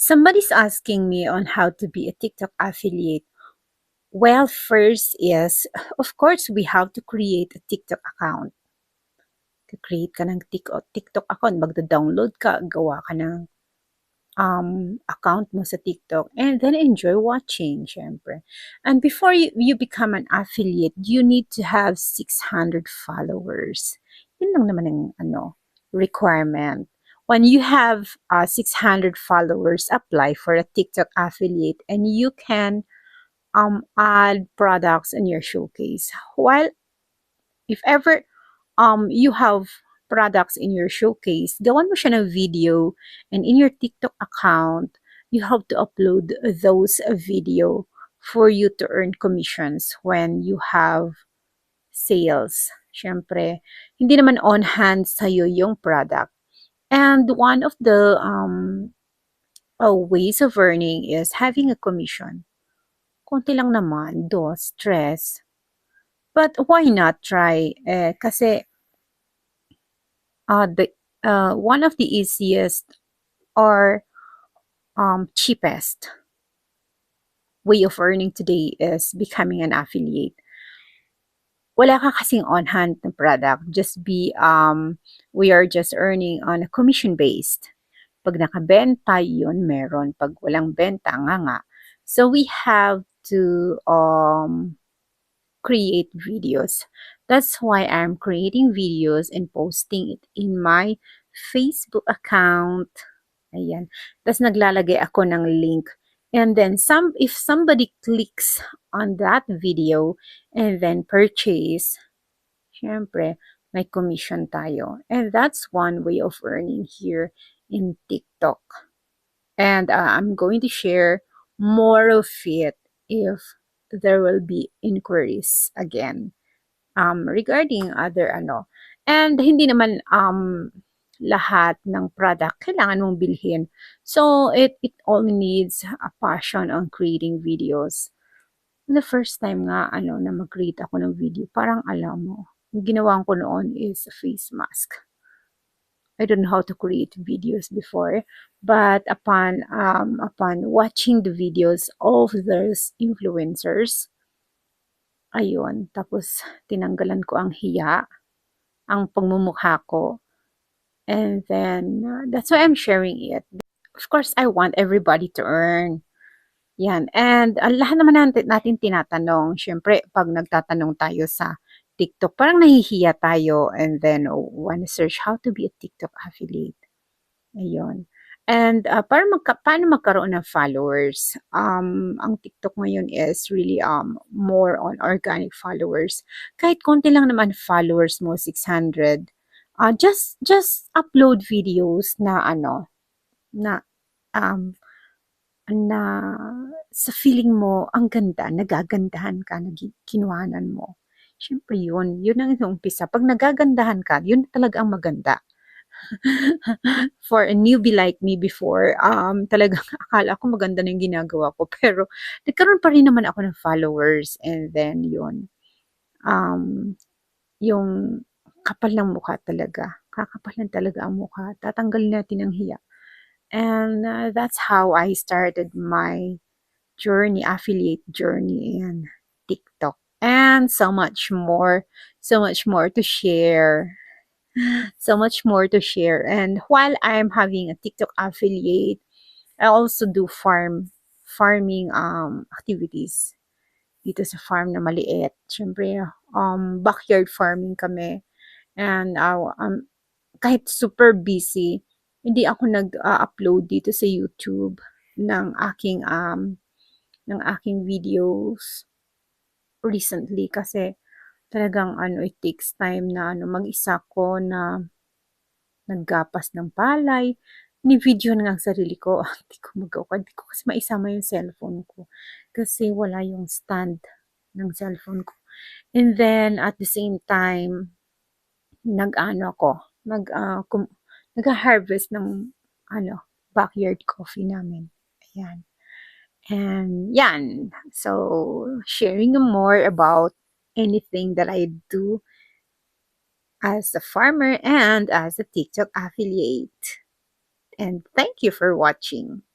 Somebody's asking me on how to be a TikTok affiliate. Well, first is, of course, we have to create a TikTok account. Create ka ng TikTok account, magda-download ka, gawa ka ng account mo sa TikTok, and then enjoy watching, syempre. And before you become an affiliate, you need to have 600 followers. Yun lang naman ang requirement. When you have 600 followers, apply for a TikTok affiliate and you can add products in your showcase. While if ever you have products in your showcase, gawan mo siya ng video, and in your TikTok account, you have to upload those video for you to earn commissions when you have sales. Syempre, hindi naman on hand sa'yo yung product. And one of the ways of earning is having a commission. Konti lang naman, stress. But why not try? Kasi one of the easiest or cheapest way of earning today is becoming an affiliate. Wala ka kasing on-hand na product. We are just earning on a commission-based. Pag nakabenta, yun meron. Pag walang benta, nga. So we have to create videos. That's why I'm creating videos and posting it in my Facebook account. Ayan. Tapos naglalagay ako ng link. And then if somebody clicks on that video and then purchase, syempre, may commission tayo. And that's one way of earning here in TikTok. And I'm going to share more of it if there will be inquiries again regarding other and hindi naman lahat ng product kailangan mong bilhin. So it only needs a passion on creating videos. The first time nga na mag-create ako ng video, parang alam mo, yung ginawa ko noon is a face mask. I don't know how to create videos before, but upon watching the videos of those influencers, ayun, tapos tinanggalan ko ang hiya, ang pagmumukha ko, and then that's why I'm sharing it. Of course, I want everybody to earn. Yan. And lahat naman natin tinatanong, syempre, pag nagtatanong tayo sa TikTok, parang nahihiya tayo, and then wanna search how to be a TikTok affiliate. Ayun. And paano magkaroon ng followers? Ang TikTok ngayon is really more on organic followers. Kahit konti lang naman followers mo, 600. Just upload videos na na sa feeling mo ang ganda, nagagandahan ka, kinuhanan mo. Siyempre yun ang umpisa. Pag nagagandahan ka, yun talaga ang maganda. For a newbie like me before, talagang akala ko maganda na yung ginagawa ko. Pero nagkaroon pa rin naman ako ng followers, and then yun, yung kapal ng mukha talaga. Kakapalan talaga ang mukha. Tatanggalin natin ang hiya. And that's how I started my journey, affiliate journey in TikTok. And so much more to share. So much more to share. And while I'm having a TikTok affiliate, I also do farming activities dito sa farm na maliit. Siyempre, backyard farming kami. And kahit super busy, hindi ako nag-upload dito sa YouTube ng aking videos recently kasi talagang it takes time na mag-isa ko na naggapas ng palay. Ni-video na nga ang sarili ko. Hindi ko magawa. Hindi ko kasi maisama yung cellphone ko. Kasi wala yung stand ng cellphone ko. And then, at the same time, nag-harvest ng backyard coffee namin. Ayan. And yan. So, sharing more about anything that I do as a farmer and as a TikTok affiliate. And thank you for watching.